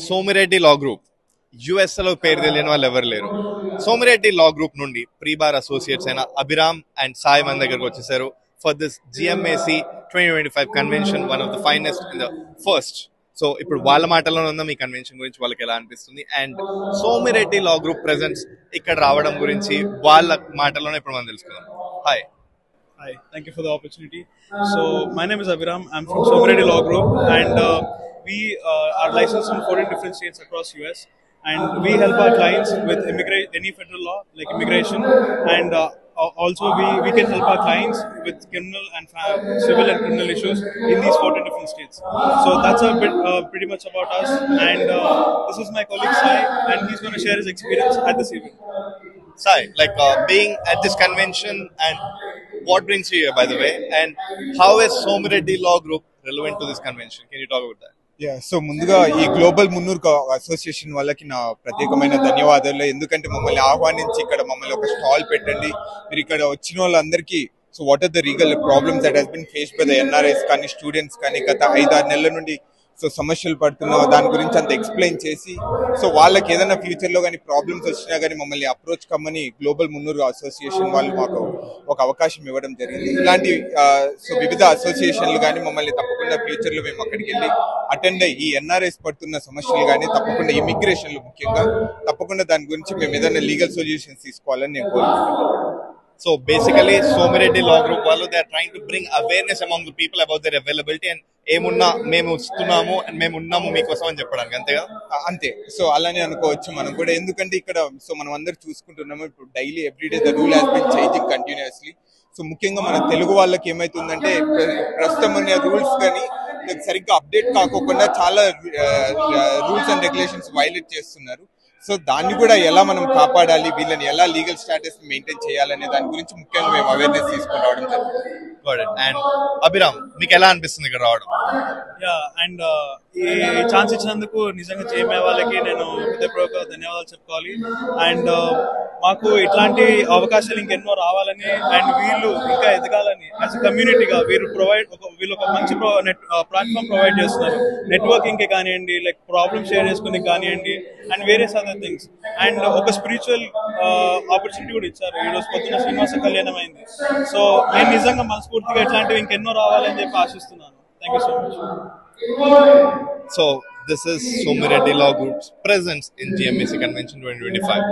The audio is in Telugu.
సోమిరెడ్డి లా గ్రూప్ యుఎస్ఏలో పేరు తెలియని వాళ్ళు ఎవరు లేరు. సోమిరెడ్డి లా గ్రూప్ నుండి ప్రీ బార్ అసోసియేట్స్ అయిన అభిరామ్ అండ్ సాయి మన దగ్గరకు వచ్చేసారు for this GMAC 2025 convention, one of the finest in the first. So ఇప్పుడు వాళ్ళ మాటలోనే ఉందాం ఈ కన్వెన్షన్ గురించి, వాళ్ళకి ఎలా అనిపిస్తుంది and Somireddy law group presence ఇక్కడ రావడం గురించి వాళ్ళ మాటలోనే ఇప్పుడు మనం తెలుసుకుందాం. Hi. Hi, thank you for the opportunity. So, my name is Abhiram. I'm from Somireddy Law Group, and we are licensed in 14 different states across US. And we help our clients with any federal law, like immigration, and also we can help our clients with criminal and civil and criminal issues in these 14 different states. So that's a bit pretty much about us. And this is my colleague Sai, and he's going to share his experience at this event. Sai, like being at this convention, and what brings you here, by the way, and how is Somireddy Law Group relevant to this convention? Can you talk about that? So ముందుగా ఈ గ్లోబల్ మున్నూరు అసోసియేషన్ వాళ్ళకి నా ప్రత్యేకమైన ధన్యవాదాలు. ఎందుకంటే మమ్మల్ని ఆహ్వానించి ఇక్కడ మమ్మల్ని ఒక స్టాల్ పెట్టండి, మీరు ఇక్కడ వచ్చిన వాళ్ళందరికీ so what are the legal problems that has been faced by the NRIs కానీ స్టూడెంట్స్ కానీ గత 5-6 నెలల నుండి సో సమస్యలు పడుతున్న దాని గురించి అంత ఎక్స్ప్లెయిన్ చేసి సో వాళ్ళకి ఏదైనా ఫ్యూచర్లో కానీ ప్రాబ్లమ్స్ వచ్చినా కానీ మమ్మల్ని అప్రోచ్ కమ్మని గ్లోబల్ మున్నూరు అసోసియేషన్ వాళ్ళు మాకు ఒక అవకాశం ఇవ్వడం జరిగింది. ఇలాంటి సో వివిధ అసోసియేషన్లు కానీ మమ్మల్ని తప్పకుండా ఫ్యూచర్లో మేము అక్కడికి వెళ్ళి అటెండ్ అయ్యి ఈ ఎన్ఆర్ఐస్ పడుతున్న సమస్యలు కానీ తప్పకుండా ఇమిగ్రేషన్లు ముఖ్యంగా తప్పకుండా దాని గురించి మేము ఏదైనా లీగల్ సొల్యూషన్స్ తీసుకోవాలని నేను కోరుకుంటున్నాను. So basically, Somireddy Law Group వాళ్ళు they are trying to bring awareness among the people about their availability and ఏమున్నా మేము వస్తున్నాము అండ్ మేము ఉన్నాము మీకోసం అని చెప్పడానికి, అంతేగా? అంతే. సో అలానే అనుకోవచ్చు మనం కూడా, ఎందుకంటే ఇక్కడ సో మనం అందరు చూసుకుంటున్నాము ఇప్పుడు daily everyday the rule has been changing continuously. So ముఖ్యంగా మన తెలుగు వాళ్ళకి ఏమైతుందంటే ప్రస్తుతం ఉన్న రూల్స్ కానీ సరిగ్గా అప్డేట్ కాకోకుండా చాలా రూల్స్ అండ్ రెగ్యులేషన్స్ వైలేట్ చేస్తున్నారు. సో దాన్ని కూడా ఎలా మనం కాపాడాలి, వీళ్ళని ఎలా లీగల్ స్టాటస్ మెయింటైన్ చేయాలనే దాని గురించి ముఖ్యంగా మేము అవేర్నెస్ తీసుకొని రావడం జరిగింది. అండ్ అభిరామ్, మీకు ఎలా అనిపిస్తుంది ఇక్కడ రావడం? అండ్ ఈ ఛాన్స్ ఇచ్చినందుకు నిజంగా జేఎంఏ వాళ్ళకి నేను హృదయపూర్వక ధన్యవాదాలు చెప్పుకోవాలి. అండ్ మాకు ఇట్లాంటి అవకాశాలు ఇంకెన్నో రావాలని అండ్ వీళ్ళు ఇంకా ఎదగాలని యాజ్ అ కమ్యూనిటీగా వీళ్ళు ఒక మంచి ప్లాట్ఫామ్ ప్రొవైడ్ చేస్తున్నారు. నెట్వర్కింగ్ కి కానివ్వండి, లైక్ ప్రాబ్లమ్ షేర్ చేసుకుని కానివ్వండి and various other things. And ఒక స్పిరిచువల్ ఆపర్చునిటీ కూడా ఇచ్చారు. ఈరోజు పొద్దున్న శ్రీనివాస కళ్యాణం అయింది. సో నేను నిజంగా మనస్ఫూర్తిగా ఇట్లాంటివి ఇంకెన్నో రావాలని చెప్పి ఆశిస్తున్నాను. Thank you so much. So this is Somireddy Law Group's presence in GMAC Convention 2025.